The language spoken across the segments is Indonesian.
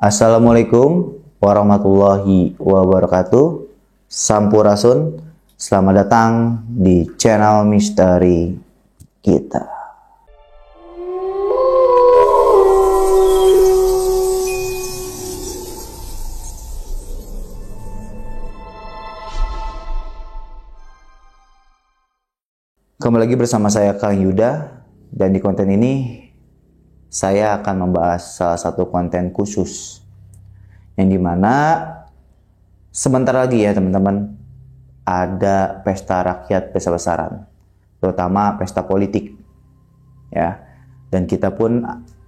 Assalamualaikum warahmatullahi wabarakatuh. Sampurasun. Selamat datang di channel misteri kita. Kembali lagi bersama saya Kang Yuda, dan di konten ini saya akan membahas salah satu konten khusus yang dimana sebentar lagi ya teman-teman ada pesta rakyat besar-besaran, terutama pesta politik ya, dan kita pun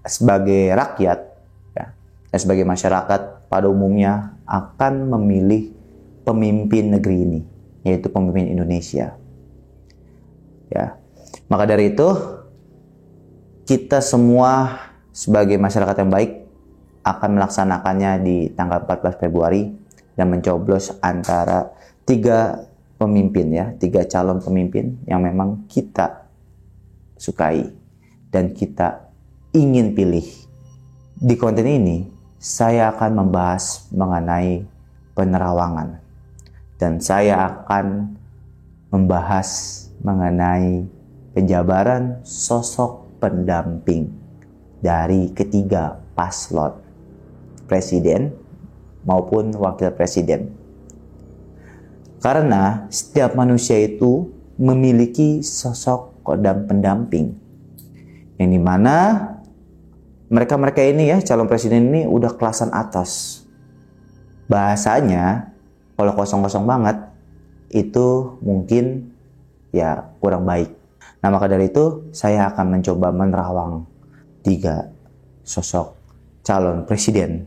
sebagai rakyat ya, sebagai masyarakat pada umumnya akan memilih pemimpin negeri ini, yaitu pemimpin Indonesia ya. Maka dari itu kita semua sebagai masyarakat yang baik akan melaksanakannya di tanggal 14 Februari dan mencoblos antara 3 pemimpin ya, 3 calon pemimpin yang memang kita sukai dan kita ingin pilih. Di konten ini saya akan membahas mengenai penerawangan dan saya akan membahas mengenai penjabaran sosok pendamping dari ketiga paslon, presiden maupun wakil presiden. Karena setiap manusia itu memiliki sosok kodam pendamping, yang dimana mereka ini ya, calon presiden ini udah kelasan atas. Bahasanya kalau kosong-kosong banget itu mungkin ya kurang baik. Nah, maka dari itu saya akan mencoba menerawang 3 sosok calon presiden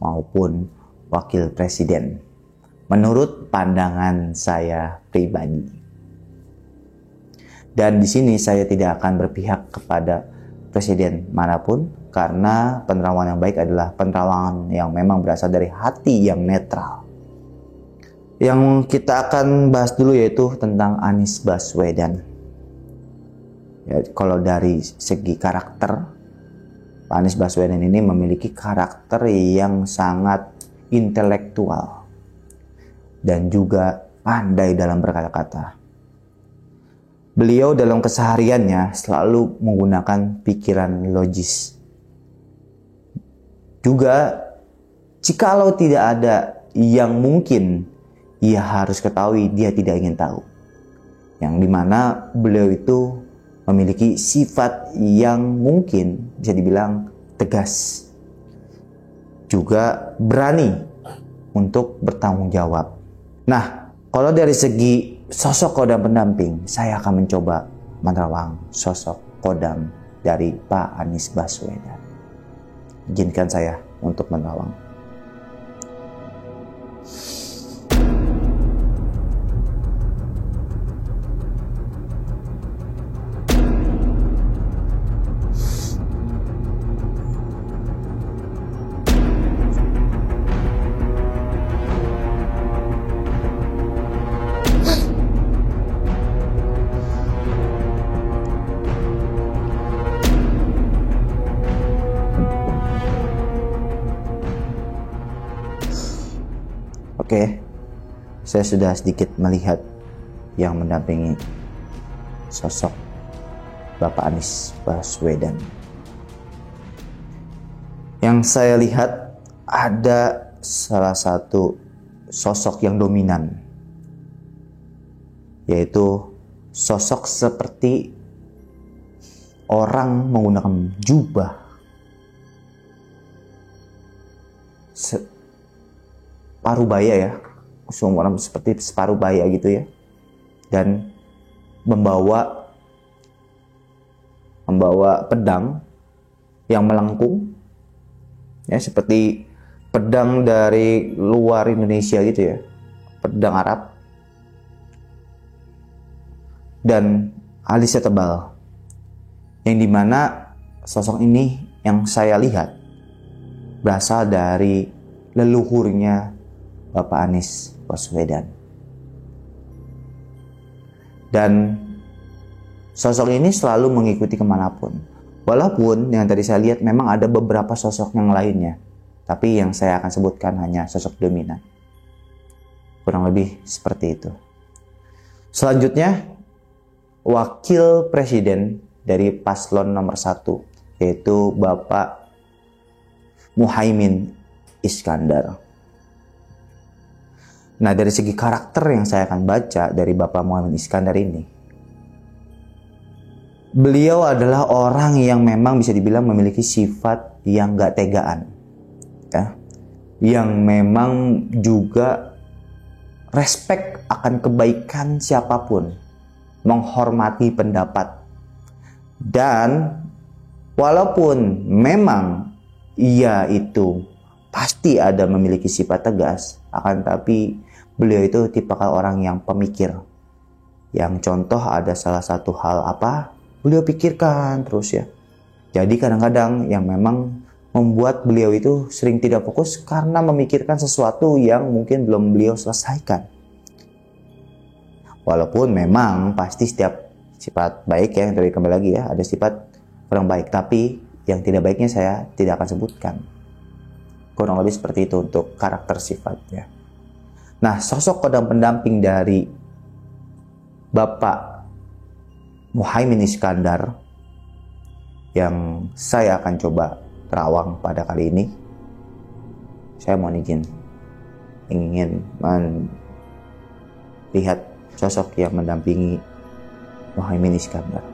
maupun wakil presiden menurut pandangan saya pribadi. Dan di sini saya tidak akan berpihak kepada presiden manapun, karena penerawangan yang baik adalah penerawangan yang memang berasal dari hati yang netral. Yang kita akan bahas dulu yaitu tentang Anies Baswedan. Ya, kalau dari segi karakter, Pak Anies Baswedan ini memiliki karakter yang sangat intelektual dan juga pandai dalam berkata-kata. Beliau dalam kesehariannya selalu menggunakan pikiran logis. Juga, jikalau tidak ada yang mungkin ia harus ketahui, dia tidak ingin tahu. Yang dimana beliau itu memiliki sifat yang mungkin bisa dibilang tegas, juga berani untuk bertanggung jawab. Nah, kalau dari segi sosok kodam pendamping, saya akan mencoba menerawang sosok kodam dari Pak Anies Baswedan. Izinkan saya untuk menerawang. Oke, saya sudah sedikit melihat yang mendampingi sosok Bapak Anies Baswedan. Yang saya lihat ada salah satu sosok yang dominan, yaitu sosok seperti orang menggunakan jubah, separuh baya ya, orang seperti separuh baya gitu ya, dan membawa pedang yang melengkung ya, seperti pedang dari luar Indonesia gitu ya, pedang Arab, dan alisnya tebal, yang dimana sosok ini yang saya lihat berasal dari leluhurnya Bapak Anies Baswedan. Dan sosok ini selalu mengikuti kemanapun. Walaupun yang tadi saya lihat memang ada beberapa sosok yang lainnya. Tapi yang saya akan sebutkan hanya sosok dominan. Kurang lebih seperti itu. Selanjutnya, wakil presiden dari paslon nomor 1, yaitu Bapak Muhaimin Iskandar. Nah, dari segi karakter yang saya akan baca dari Bapak Muhaimin Iskandar ini, beliau adalah orang yang memang bisa dibilang memiliki sifat yang gak tegaan, ya, yang memang juga respect akan kebaikan siapapun, menghormati pendapat, dan walaupun memang ia itu pasti ada memiliki sifat tegas, akan tapi beliau itu tipikal orang yang pemikir. Yang contoh ada salah satu hal apa, beliau pikirkan terus ya. Jadi kadang-kadang yang memang membuat beliau itu sering tidak fokus karena memikirkan sesuatu yang mungkin belum beliau selesaikan. Walaupun memang pasti setiap sifat baik ya, yang tadi kembali lagi ya, ada sifat kurang baik, tapi yang tidak baiknya saya tidak akan sebutkan. Kurang lebih seperti itu untuk karakter sifatnya. Nah, sosok kodam pendamping dari Bapak Muhaimin Iskandar yang saya akan coba terawang pada kali ini, saya mohon izin ingin melihat sosok yang mendampingi Muhaimin Iskandar.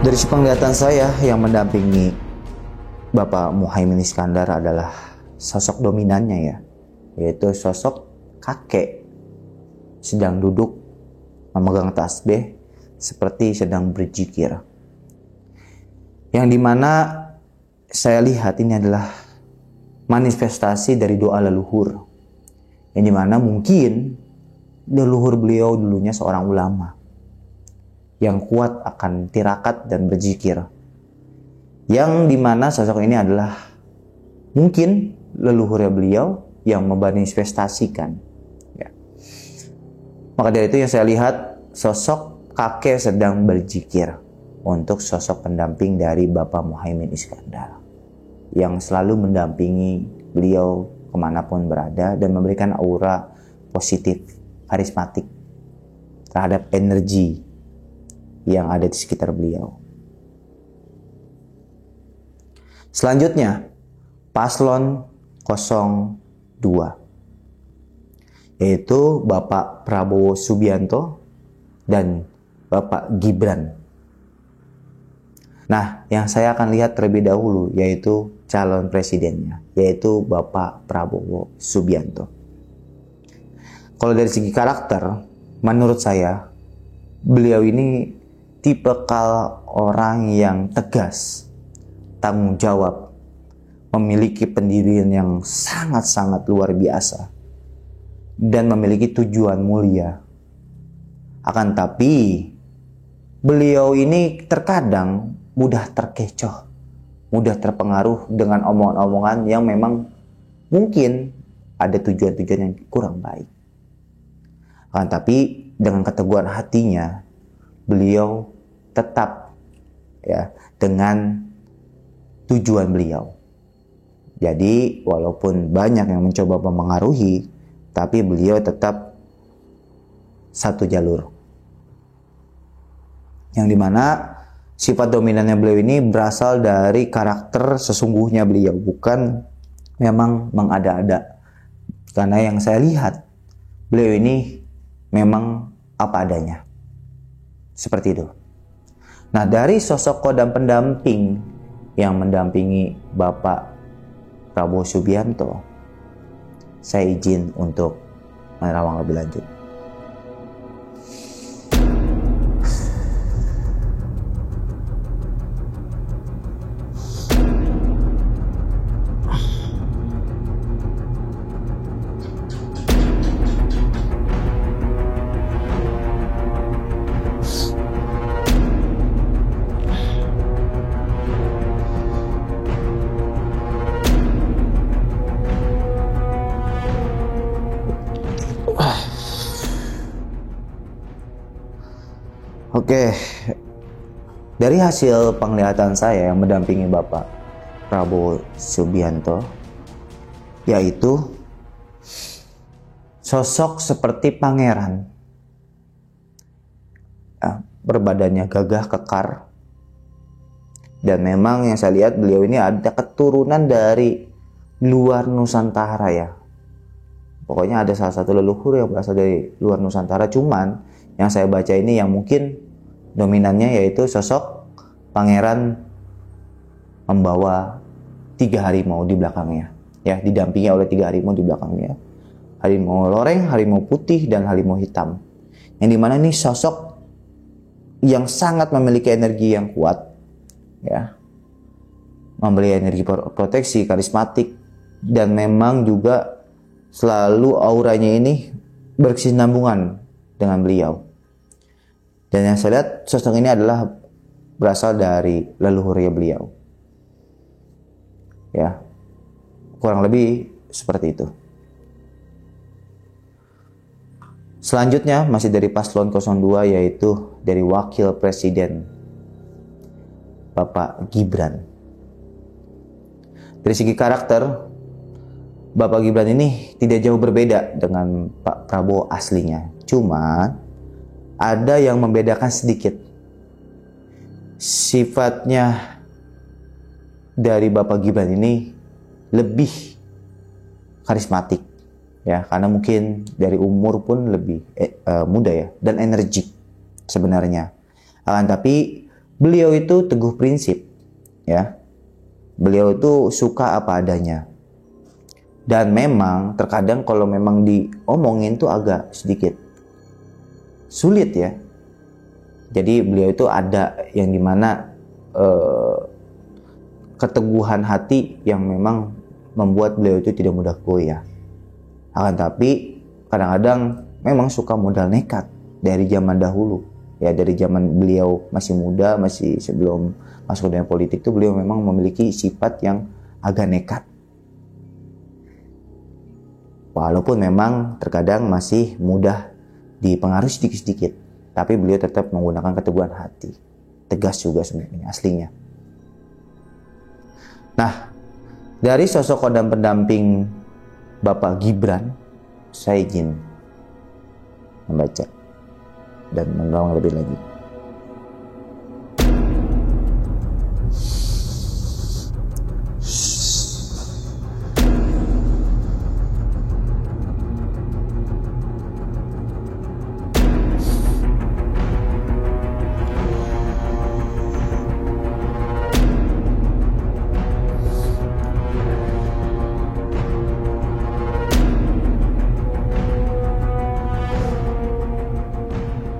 Dari penglihatan saya, yang mendampingi Bapak Muhaimin Iskandar adalah sosok dominannya ya, yaitu sosok kakek sedang duduk memegang tasbih seperti sedang berzikir. Yang dimana saya lihat ini adalah manifestasi dari doa leluhur, yang dimana mungkin leluhur beliau dulunya seorang ulama yang kuat akan tirakat dan berzikir, yang dimana sosok ini adalah mungkin leluhurnya beliau yang memanifestasikan ya. Maka dari itu yang saya lihat, sosok kakek sedang berzikir untuk sosok pendamping dari Bapak Muhaimin Iskandar, yang selalu mendampingi beliau kemanapun berada dan memberikan aura positif, karismatik terhadap energi yang ada di sekitar beliau. Selanjutnya, paslon 02, yaitu Bapak Prabowo Subianto dan Bapak Gibran. Nah, yang saya akan lihat terlebih dahulu yaitu calon presidennya, yaitu Bapak Prabowo Subianto. Kalau dari segi karakter, menurut saya beliau ini tipikal orang yang tegas, tanggung jawab, memiliki pendirian yang sangat-sangat luar biasa, dan memiliki tujuan mulia. Akan tapi, beliau ini terkadang mudah terkecoh, mudah terpengaruh dengan omongan-omongan yang memang mungkin ada tujuan-tujuan yang kurang baik. Akan tapi, dengan keteguhan hatinya, beliau tetap ya dengan tujuan beliau. Jadi walaupun banyak yang mencoba mempengaruhi, tapi beliau tetap satu jalur. Yang dimana sifat dominannya beliau ini berasal dari karakter sesungguhnya beliau, bukan memang mengada-ada. Karena yang saya lihat, beliau ini memang apa adanya. Seperti itu. Nah, dari sosok kodam pendamping yang mendampingi Bapak Prabowo Subianto, saya izin untuk menerawang lebih lanjut. Oke, dari hasil penglihatan saya yang mendampingi Bapak Prabowo Subianto, yaitu sosok seperti pangeran, berbadannya gagah kekar, dan memang yang saya lihat beliau ini ada keturunan dari luar Nusantara ya. Pokoknya ada salah satu leluhur yang berasal dari luar Nusantara. Cuman yang saya baca ini yang mungkin dominannya yaitu sosok pangeran membawa 3 harimau di belakangnya, ya, didampingi oleh 3 harimau di belakangnya. Harimau loreng, harimau putih, dan harimau hitam. Yang dimana ini sosok yang sangat memiliki energi yang kuat, ya, memiliki energi proteksi, karismatik, dan memang juga selalu auranya ini berkesinambungan dengan beliau. Dan yang saya lihat sosok ini adalah berasal dari leluhurnya beliau. Ya, kurang lebih seperti itu. Selanjutnya masih dari paslon 02, yaitu dari wakil presiden Bapak Gibran. Dari segi karakter, Bapak Gibran ini tidak jauh berbeda dengan Pak Prabowo aslinya. Cuma ada yang membedakan sedikit. Sifatnya dari Bapak Gibran ini lebih karismatik, ya, karena mungkin dari umur pun lebih muda ya, dan energik sebenarnya. Tapi beliau itu teguh prinsip, ya. Beliau itu suka apa adanya. Dan memang terkadang kalau memang diomongin tuh agak sedikit sulit ya. Jadi beliau itu ada yang dimana keteguhan hati yang memang membuat beliau itu tidak mudah goyah. Tapi kadang-kadang memang suka modal nekat dari zaman dahulu. Ya, dari zaman beliau masih muda, masih sebelum masuk ke dunia politik itu beliau memang memiliki sifat yang agak nekat. Walaupun memang terkadang masih mudah dipengaruhi sedikit-sedikit, tapi beliau tetap menggunakan keteguhan hati. Tegas juga sebenarnya aslinya. Nah, dari sosok dan pendamping Bapak Gibran, saya izin membaca dan menolong lebih lanjut.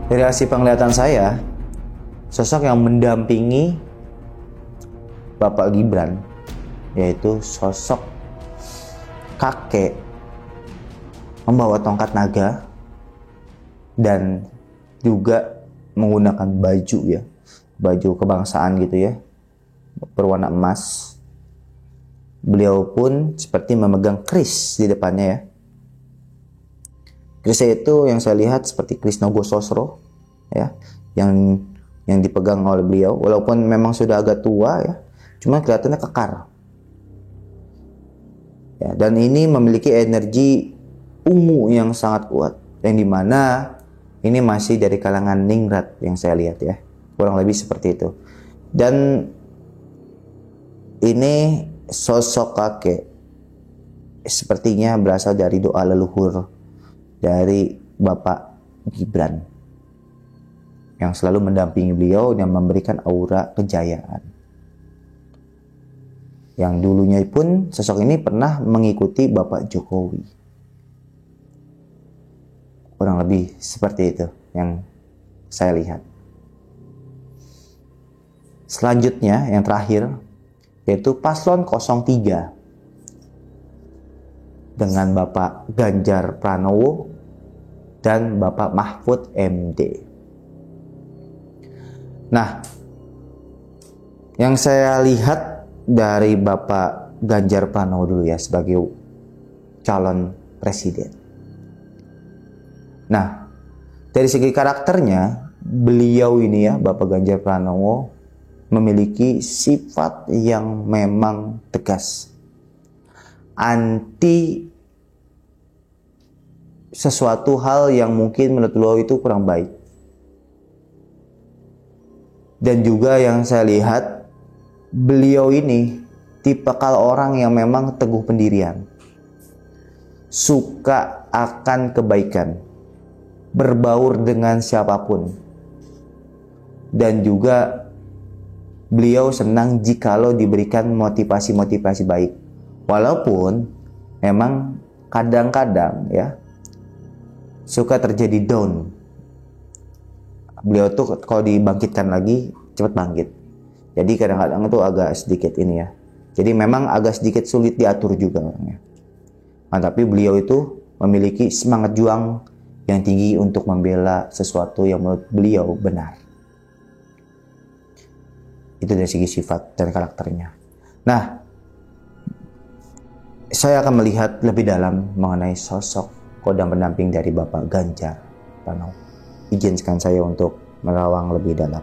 Dari hasil penglihatan saya, sosok yang mendampingi Bapak Gibran yaitu sosok kakek membawa tongkat naga dan juga menggunakan baju ya, baju kebangsaan gitu ya, berwarna emas. Beliau pun seperti memegang keris di depannya ya. Kerisnya itu yang saya lihat seperti keris Nogososro ya, yang dipegang oleh beliau, walaupun memang sudah agak tua ya, cuma kelihatannya kekar. Ya, dan ini memiliki energi ungu yang sangat kuat, yang dimana ini masih dari kalangan ningrat yang saya lihat ya, kurang lebih seperti itu. Dan ini sosok kakek sepertinya berasal dari doa leluhur dari Bapak Gibran yang selalu mendampingi beliau dan memberikan aura kejayaan. Yang dulunya pun sosok ini pernah mengikuti Bapak Jokowi. Kurang lebih seperti itu yang saya lihat. Selanjutnya yang terakhir yaitu paslon 03 dengan Bapak Ganjar Pranowo dan Bapak Mahfud MD. Nah, yang saya lihat dari Bapak Ganjar Pranowo dulu ya sebagai calon presiden. Nah, dari segi karakternya beliau ini ya, Bapak Ganjar Pranowo, memiliki sifat yang memang tegas, anti sesuatu hal yang mungkin menurut beliau itu kurang baik. Dan juga yang saya lihat, beliau ini tipikal orang yang memang teguh pendirian, suka akan kebaikan, berbaur dengan siapapun, dan juga beliau senang jikalau diberikan motivasi-motivasi baik. Walaupun memang kadang-kadang ya suka terjadi down. Beliau tuh kalau dibangkitkan lagi cepat bangkit. Jadi kadang-kadang itu agak sedikit ini ya. Jadi memang agak sedikit sulit diatur juga orangnya. Nah, tapi beliau itu memiliki semangat juang yang tinggi untuk membela sesuatu yang menurut beliau benar. Itu dari segi sifat dan karakternya. Nah, saya akan melihat lebih dalam mengenai sosok kodam pendamping dari Bapak Ganjar Pranowo. Izinkan saya untuk merawang lebih dalam.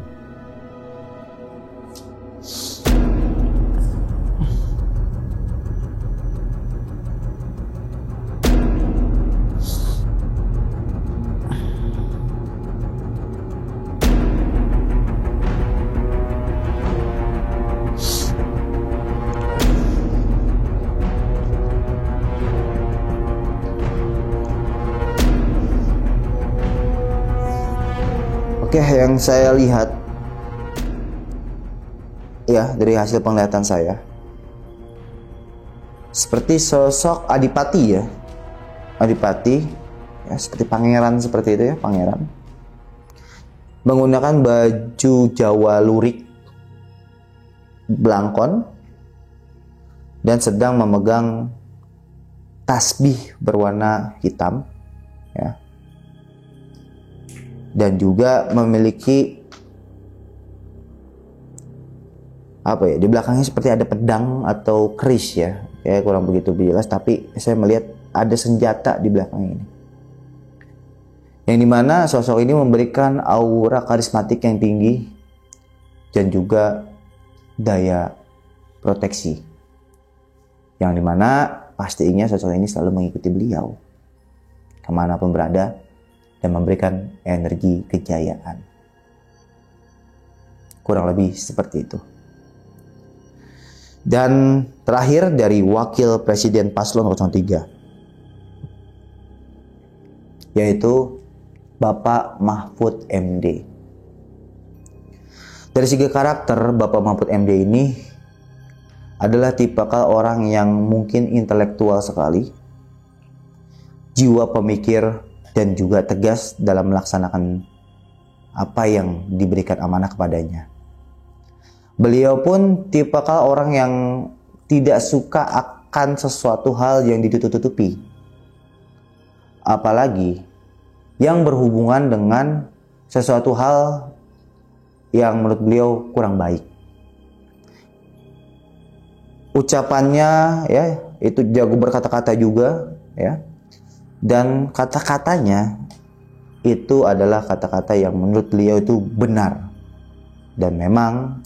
Oke, yang saya lihat ya dari hasil penglihatan saya, seperti sosok adipati ya, adipati ya, seperti pangeran, seperti itu ya, pangeran menggunakan baju Jawa lurik belangkon dan sedang memegang tasbih berwarna hitam ya, dan juga memiliki apa ya, di belakangnya seperti ada pedang atau keris ya, kurang begitu jelas, tapi saya melihat ada senjata di belakang ini, yang dimana sosok ini memberikan aura karismatik yang tinggi dan juga daya proteksi, yang dimana pastinya sosok ini selalu mengikuti beliau kemanapun berada dan memberikan energi kejayaan. Kurang lebih seperti itu. Dan terakhir dari Wakil Presiden Paslon 03, yaitu Bapak Mahfud MD. Dari segi karakter, Bapak Mahfud MD ini adalah tipikal orang yang mungkin intelektual sekali, jiwa pemikir, dan juga tegas dalam melaksanakan apa yang diberikan amanah kepadanya. Beliau pun tipikal orang yang tidak suka akan sesuatu hal yang ditutup-tutupi, apalagi yang berhubungan dengan sesuatu hal yang menurut beliau kurang baik. Ucapannya ya, itu jago berkata-kata juga ya. Dan kata-katanya itu adalah kata-kata yang menurut beliau itu benar. Dan memang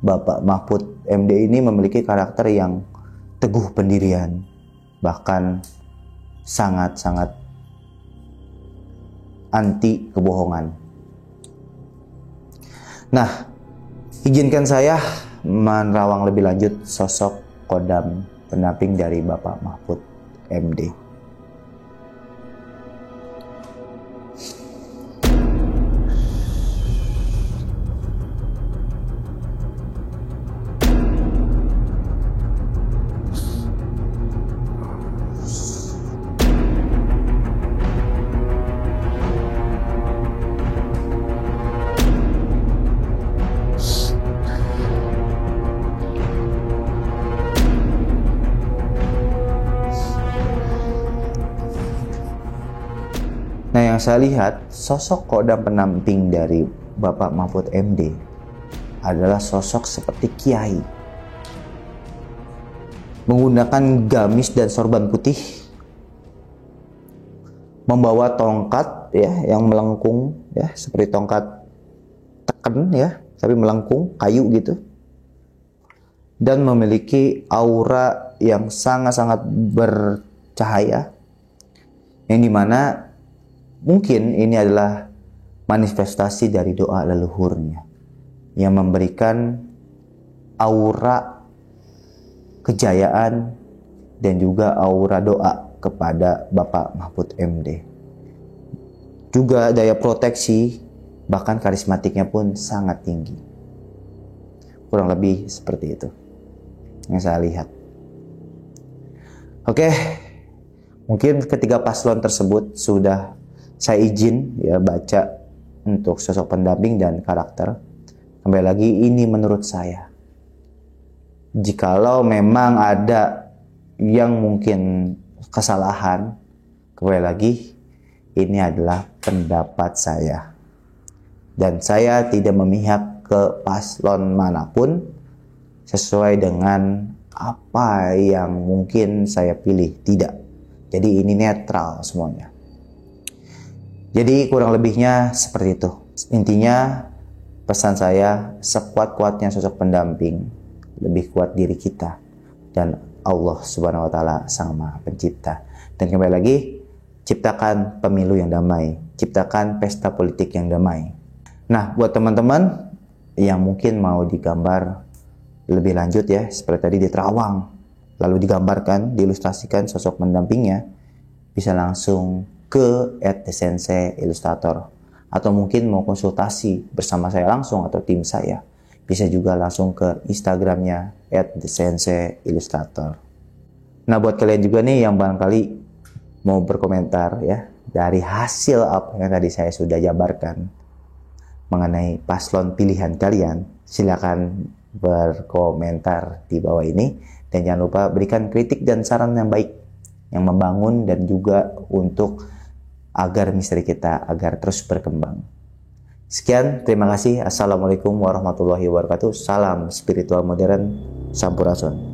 Bapak Mahfud MD ini memiliki karakter yang teguh pendirian, bahkan sangat-sangat anti kebohongan. Nah, izinkan saya menerawang lebih lanjut sosok kodam pendamping dari Bapak Mahfud MD. Nah, yang saya lihat, sosok kodam pendamping dari Bapak Mahfud MD adalah sosok seperti kiai, menggunakan gamis dan sorban putih, membawa tongkat ya yang melengkung ya, seperti tongkat teken ya, tapi melengkung kayu gitu. Dan memiliki aura yang sangat-sangat bercahaya, yang dimana mungkin ini adalah manifestasi dari doa leluhurnya yang memberikan aura kejayaan dan juga aura doa kepada Bapak Mahfud MD. Juga daya proteksi, bahkan karismatiknya pun sangat tinggi. Kurang lebih seperti itu yang saya lihat. Oke, mungkin ketiga paslon tersebut sudah saya izin ya baca untuk sosok pendamping dan karakter. Kembali lagi, ini menurut saya. Jikalau memang ada yang mungkin kesalahan, kembali lagi, ini adalah pendapat saya. Dan saya tidak memihak ke paslon manapun sesuai dengan apa yang mungkin saya pilih. Tidak. Jadi ini netral semuanya. Jadi kurang lebihnya seperti itu. Intinya pesan saya, sekuat-kuatnya sosok pendamping, lebih kuat diri kita dan Allah Subhanahu wa taala Sang Maha Pencipta. Dan kembali lagi, ciptakan pemilu yang damai, ciptakan pesta politik yang damai. Nah, buat teman-teman yang mungkin mau digambar lebih lanjut ya, seperti tadi di Terawang, lalu digambarkan, diilustrasikan sosok pendampingnya, bisa langsung ke @thesenseiilustrator, atau mungkin mau konsultasi bersama saya langsung atau tim saya, bisa juga langsung ke Instagramnya @thesenseiilustrator. Nah, buat kalian juga nih yang barangkali mau berkomentar ya dari hasil apa yang tadi saya sudah jabarkan mengenai paslon pilihan kalian, silakan berkomentar di bawah ini, dan jangan lupa berikan kritik dan saran yang baik, yang membangun dan juga untuk agar misteri kita agar terus berkembang. Sekian, terima kasih. Assalamualaikum warahmatullahi wabarakatuh. Salam spiritual modern, Sampurasun.